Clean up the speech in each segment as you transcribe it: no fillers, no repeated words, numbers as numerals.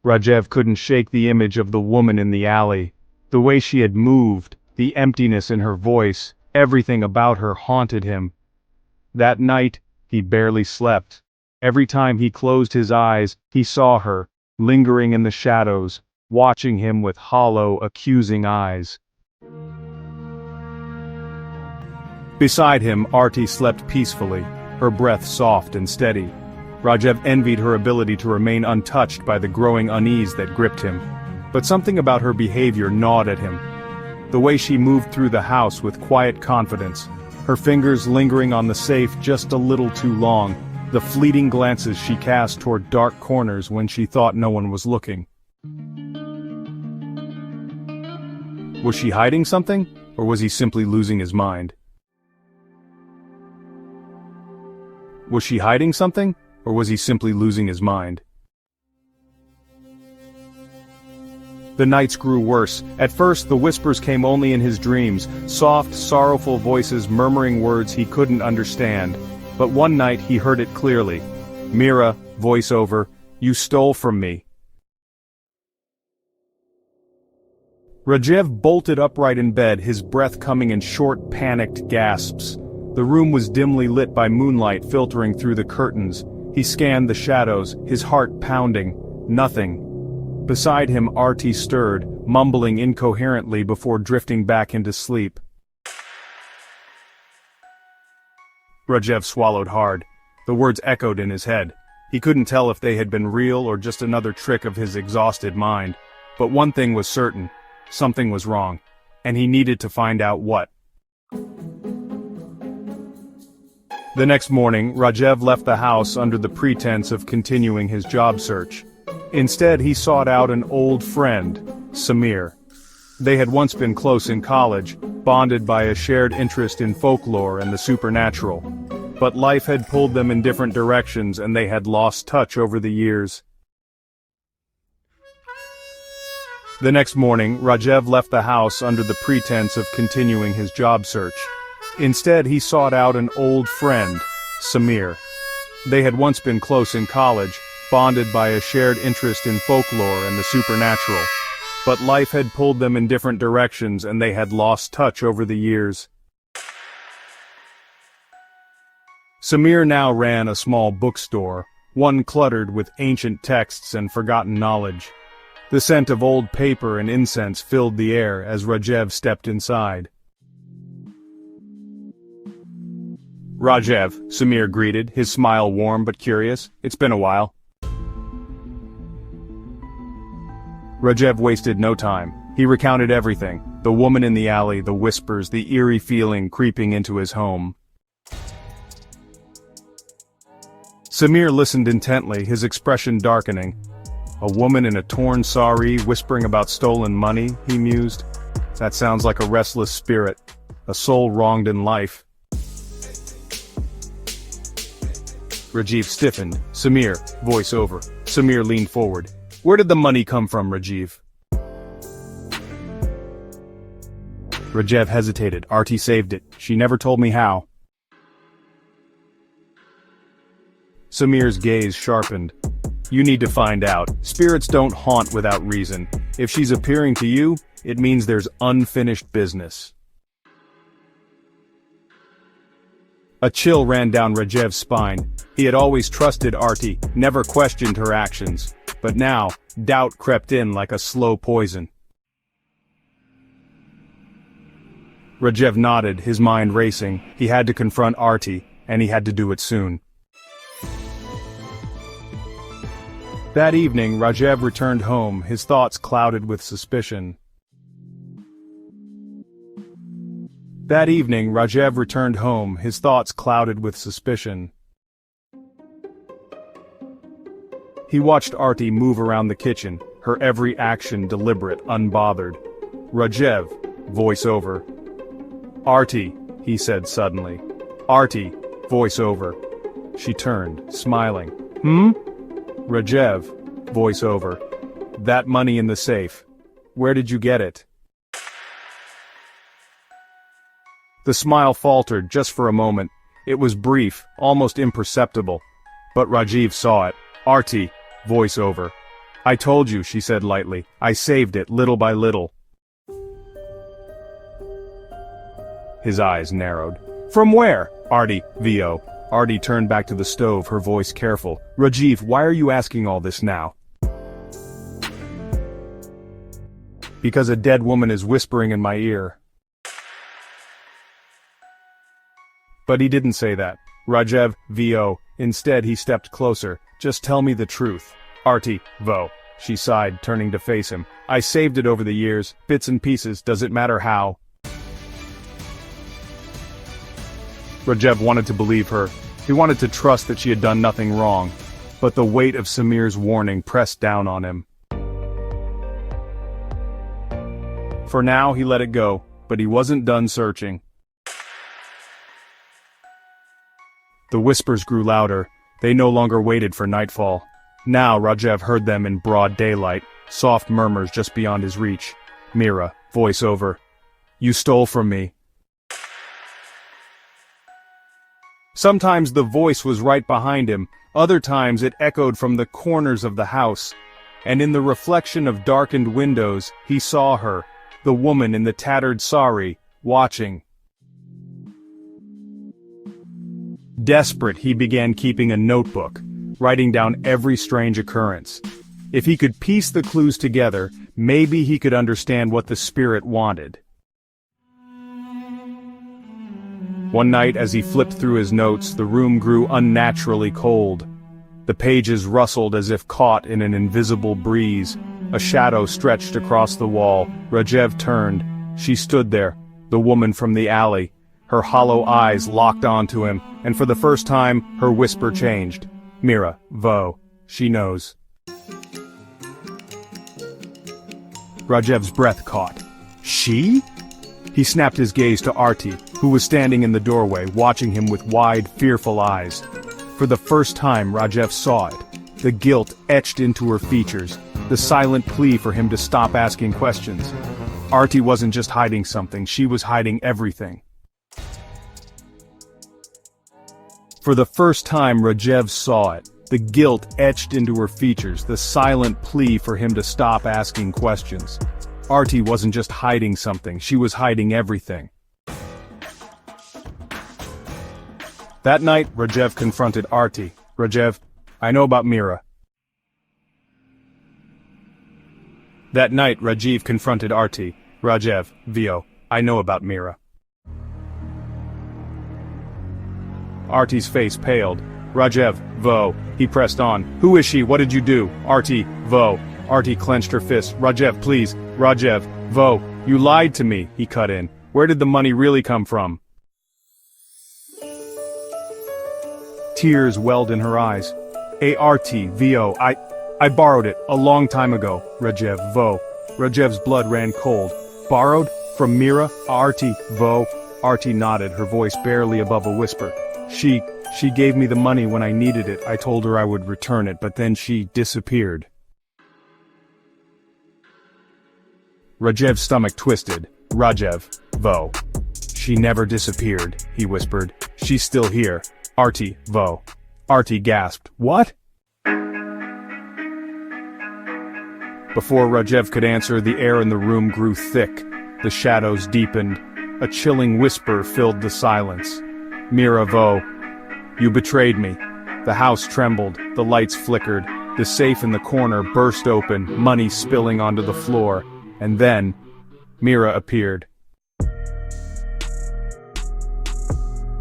Rajeev couldn't shake the image of the woman in the alley. The way she had moved, the emptiness in her voice, everything about her haunted him. That night, he barely slept. Every time he closed his eyes, he saw her, lingering in the shadows, watching him with hollow, accusing eyes. Beside him, Aarti slept peacefully, her breath soft and steady. Rajeev envied her ability to remain untouched by the growing unease that gripped him. But something about her behavior gnawed at him. The way she moved through the house with quiet confidence, her fingers lingering on the safe just a little too long, the fleeting glances she cast toward dark corners when she thought no one was looking. Was she hiding something, or was he simply losing his mind? Was she hiding something, or was he simply losing his mind? The nights grew worse. At first, the whispers came only in his dreams, soft, sorrowful voices murmuring words he couldn't understand. But one night he heard it clearly. "Meera, voiceover, you stole from me." Rajeev bolted upright in bed, his breath coming in short, panicked gasps. The room was dimly lit by moonlight filtering through the curtains. He scanned the shadows, his heart pounding. Nothing. Beside him, Aarti stirred, mumbling incoherently before drifting back into sleep. Rajeev swallowed hard. The words echoed in his head. He couldn't tell if they had been real or just another trick of his exhausted mind. But one thing was certain. Something was wrong. And he needed to find out what. The next morning, Rajeev left the house under the pretense of continuing his job search. Instead, he sought out an old friend, Sameer. They had once been close in college, bonded by a shared interest in folklore and the supernatural. But life had pulled them in different directions and they had lost touch over the years. The next morning, Rajeev left the house under the pretense of continuing his job search. Instead, he sought out an old friend, Sameer. They had once been close in college, bonded by a shared interest in folklore and the supernatural. But life had pulled them in different directions and they had lost touch over the years. Sameer now ran a small bookstore, one cluttered with ancient texts and forgotten knowledge. The scent of old paper and incense filled the air as Rajeev stepped inside. "Rajeev," Sameer greeted, his smile warm but curious. "It's been a while." Rajeev wasted no time. He recounted everything, the woman in the alley, the whispers, the eerie feeling creeping into his home. Sameer listened intently, his expression darkening. "A woman in a torn saree whispering about stolen money," he mused. "That sounds like a restless spirit, a soul wronged in life." Rajeev stiffened. "Sameer, voice over." Sameer leaned forward. "Where did the money come from, Rajeev?" Rajeev hesitated. "Aarti saved it. She never told me how." Sameer's gaze sharpened. "You need to find out. Spirits don't haunt without reason. If she's appearing to you, it means there's unfinished business." A chill ran down Rajev's spine. He had always trusted Aarti, never questioned her actions. But now, doubt crept in like a slow poison. Rajeev nodded, his mind racing. He had to confront Aarti, and he had to do it soon. That evening, Rajeev returned home, his thoughts clouded with suspicion. That evening, Rajeev returned home, his thoughts clouded with suspicion. He watched Aarti move around the kitchen, her every action deliberate, unbothered. "Rajeev," voice over. "Aarti," he said suddenly. "Aarti," voice over. She turned, smiling. "Rajeev," voice over. "That money in the safe. Where did you get it?" The smile faltered just for a moment. It was brief, almost imperceptible. But Rajeev saw it. "Aarti," voice over. I told you, she said lightly. I saved it, little by little. His eyes narrowed. From where? Aarti, VO. Aarti turned back to the stove, her voice careful. Rajeev, why are you asking all this now? Because a dead woman is whispering in my ear. But he didn't say that. Rajeev, VO. Instead he stepped closer. Just tell me the truth. Aarti, VO. She sighed, turning to face him. I saved it over the years, bits and pieces, does it matter how? Rajeev wanted to believe her. He wanted to trust that she had done nothing wrong. But the weight of Sameer's warning pressed down on him. For now he let it go, but he wasn't done searching. The whispers grew louder. They no longer waited for nightfall. Now Rajeev heard them in broad daylight, soft murmurs just beyond his reach. Meera, voice over. You stole from me. Sometimes the voice was right behind him, other times it echoed from the corners of the house. And in the reflection of darkened windows, he saw her, the woman in the tattered saree, watching. Desperate, he began keeping a notebook, writing down every strange occurrence. If he could piece the clues together, maybe he could understand what the spirit wanted. One night, as he flipped through his notes, the room grew unnaturally cold. The pages rustled as if caught in an invisible breeze. A shadow stretched across the wall. Rajeev turned. She stood there, the woman from the alley. Her hollow eyes locked onto him, and for the first time, her whisper changed. Meera, VO. She knows. Rajev's breath caught. She? He snapped his gaze to Aarti, who was standing in the doorway, watching him with wide, fearful eyes. For the first time, Rajeev saw it. The guilt etched into her features, the silent plea for him to stop asking questions. Aarti wasn't just hiding something, she was hiding everything. For the first time, Rajeev saw it. The guilt etched into her features, the silent plea for him to stop asking questions. Aarti wasn't just hiding something, she was hiding everything. That night, Rajeev confronted Aarti. Rajeev, I know about Meera. That night, Rajeev confronted Aarti. Rajeev, VO, I know about Meera. Aarti's face paled. Rajeev, VO, he pressed on. Who is she? What did you do? Aarti, VO. Aarti clenched her fist. Rajeev, please. Rajeev, VO, you lied to me, he cut in. Where did the money really come from? Tears welled in her eyes. Aarti, VO, I borrowed it, a long time ago. Rajeev, VO. Rajev's blood ran cold. Borrowed? From Meera? Aarti, VO. Aarti nodded, her voice barely above a whisper. She gave me the money when I needed it. I told her I would return it, but then she disappeared. Rajev's stomach twisted. Rajeev, VO. She never disappeared, he whispered. She's still here. Aarti, VO. Aarti gasped. What? Before Rajeev could answer, the air in the room grew thick. The shadows deepened. A chilling whisper filled the silence. Meera, VO. You betrayed me. The house trembled, the lights flickered, the safe in the corner burst open, money spilling onto the floor, and then, Meera appeared.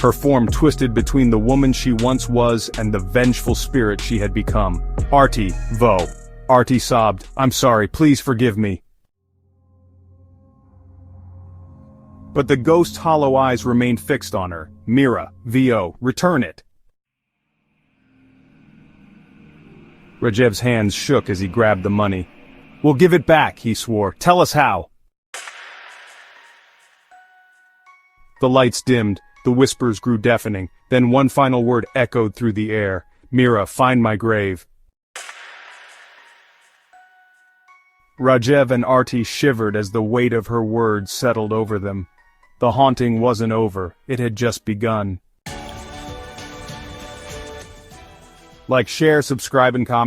Her form twisted between the woman she once was and the vengeful spirit she had become. Aarti, VO. Aarti sobbed, I'm sorry, please forgive me. But the ghost's hollow eyes remained fixed on her. Meera, VO, return it. Rajev's hands shook as he grabbed the money. We'll give it back, he swore. Tell us how. The lights dimmed, the whispers grew deafening, then one final word echoed through the air. Meera, find my grave. Rajeev and Aarti shivered as the weight of her words settled over them. The haunting wasn't over, it had just begun. Like, share, subscribe, and comment.